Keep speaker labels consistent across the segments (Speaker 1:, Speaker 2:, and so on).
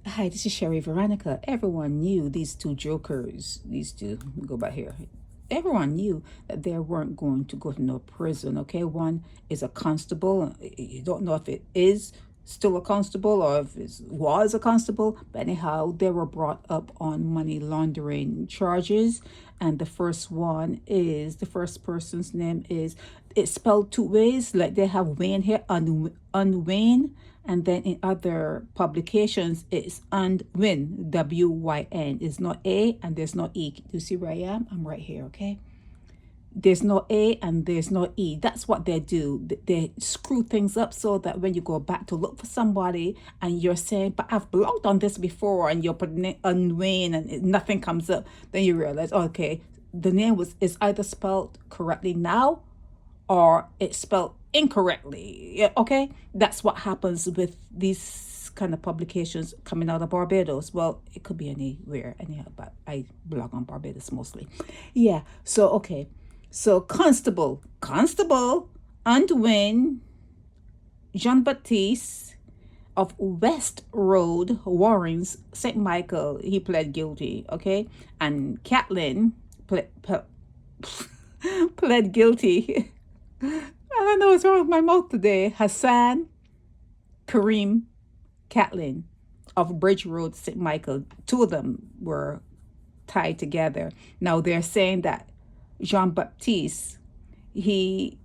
Speaker 1: Hi, this is Sherry Veronica. Everyone knew these two jokers, these two, let me go back here. Everyone knew that they weren't going to go to no prison, okay? One is a constable. You don't know if it is still a constable or if it was a constable, but anyhow, they were brought up on money laundering charges. And the first person's name is, it's spelled two ways, like they have Wayne here, Undwyn, and then in other publications it's Undwyn, W-Y-N. It's not A and there's no E. Do you see where I am? I'm right here, okay? There's no A and there's no E. That's what they do. They screw things up so that when you go back to look for somebody and you're saying, but I've blogged on this before, and you're putting it Undwyn and nothing comes up, then you realize, okay, the name is either spelled correctly now or it's spelled incorrectly. Yeah, okay? That's what happens with these kind of publications coming out of Barbados. Well, it could be anywhere, anyhow, but I blog on Barbados mostly. Yeah, so okay. So Constable, Undwyn, Jean-Baptiste of West Road, Warrens, St. Michael, he pled guilty, okay? And Catlyn pled guilty. I don't know what's wrong with my mouth today. Hasan, Kareem, Catlyn of Bridge Road, St. Michael. Two of them were tied together. Now they're saying that Jean-Baptiste, he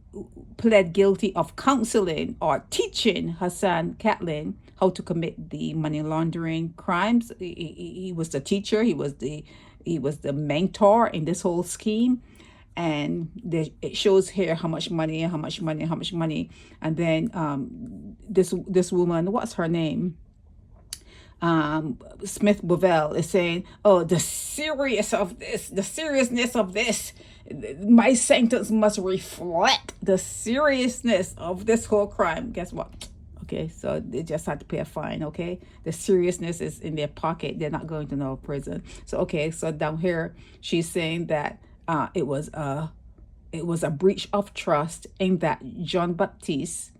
Speaker 1: pled guilty of counseling or teaching Hasan Catlyn how to commit the money laundering crimes. He was the teacher. He was the mentor in this whole scheme. And it shows here how much money, and then this woman, what's her name? Smith Bovell is saying, "Oh, the seriousness of this. My sentence must reflect the seriousness of this whole crime." Guess what? Okay, so they just had to pay a fine. Okay, the seriousness is in their pocket. They're not going to no prison. So okay, so down here she's saying that it was a breach of trust in that Jean-Baptiste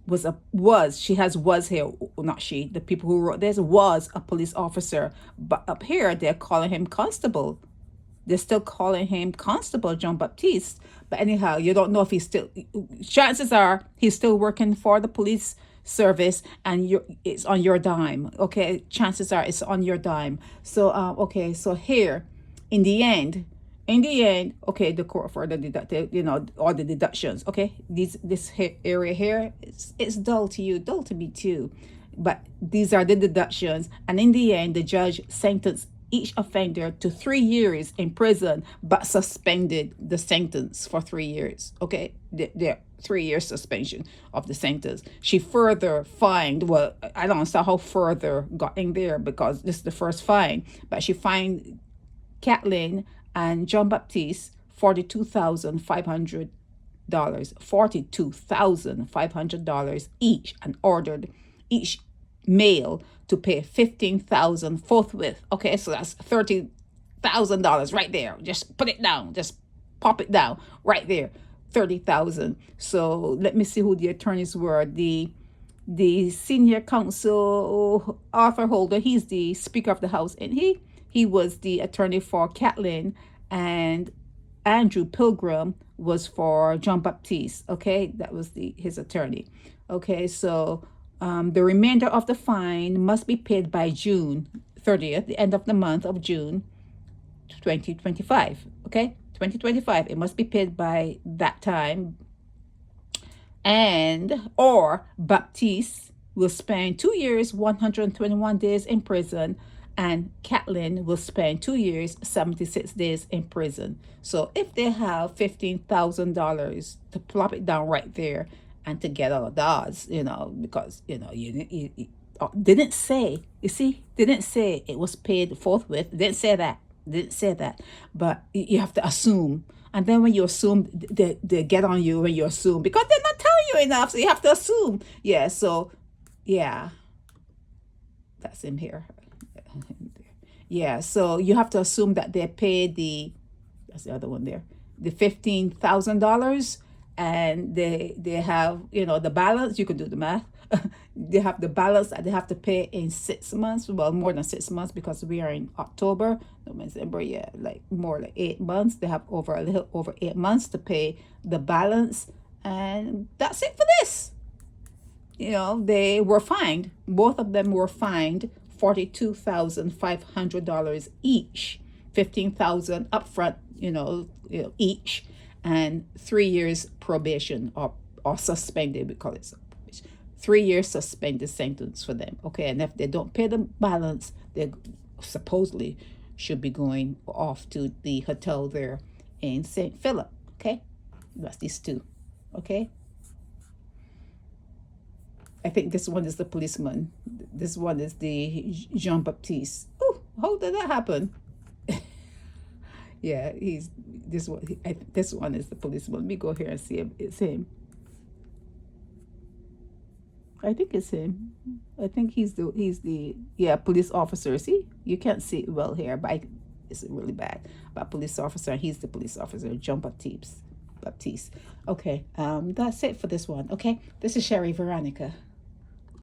Speaker 1: was here, not she, the people who wrote this, was a police officer, but up here they're calling him constable. They're still calling him Constable Jean-Baptiste. But anyhow, you don't know if chances are he's still working for the police service, and it's on your dime. Okay, chances are it's on your dime. So okay, so here in the end, okay, the court for the deducted, all the deductions. Okay, this area here, it's dull to you, dull to me too, but these are the deductions. And in the end, the judge sentenced each offender to 3 years in prison, but suspended the sentence for 3 years. Okay, the 3 year suspension of the sentence. She further fined, well, I don't understand how further got in there because this is the first fine, but she fined Catlyn and Jean-Baptiste $42,500, $42,500 each, and ordered each male to pay $15,000 forthwith. Okay, so that's $30,000 right there. Just put it down. Just pop it down right there. 30,000. So let me see who the attorneys were. The senior counsel, Arthur Holder, he's the Speaker of the House, and he was the attorney for Catlyn, and Andrew Pilgrim was for Jean-Baptiste. Okay, that was his attorney. Okay, so the remainder of the fine must be paid by June 30th, the end of the month of June 2025. Okay, 2025. It must be paid by that time. And or Baptiste will spend 2 years, 121 days in prison, and Catlyn will spend 2 years, 76 days in prison. So if they have $15,000 to plop it down right there and to get out of Dodge, because you didn't say, didn't say it was paid forthwith. Didn't say that, but you have to assume. And then when you assume, they get on you when you assume, because they're not telling you enough, so you have to assume. Yeah, so yeah, that's in here. Yeah, so you have to assume that they paid that's the other one there, the $15,000, and they have, the balance. You can do the math. they have the balance that they have to pay in 6 months. Well, more than 6 months, because we are in October, November, yeah, like more like 8 months. They have over a little over 8 months to pay the balance, and that's it for this. You know, they were fined. Both of them were fined $42,500 each, 15,000 upfront, each, and 3 years probation, or suspended, we call it 3 years suspended sentence for them. Okay, and if they don't pay the balance, they supposedly should be going off to the hotel there in St. Philip. Okay, that's these two. Okay, I think this one is the policeman. This one is the Jean-Baptiste. Oh, how did that happen? Yeah, he's this one. This one is the policeman. Let me go here and see him. It's him. I think it's him. I think he's the police officer. See, you can't see it well here, but it's really bad. But police officer, he's the police officer, Jean-Baptiste. Okay, that's it for this one. Okay, this is Sherry Veronica.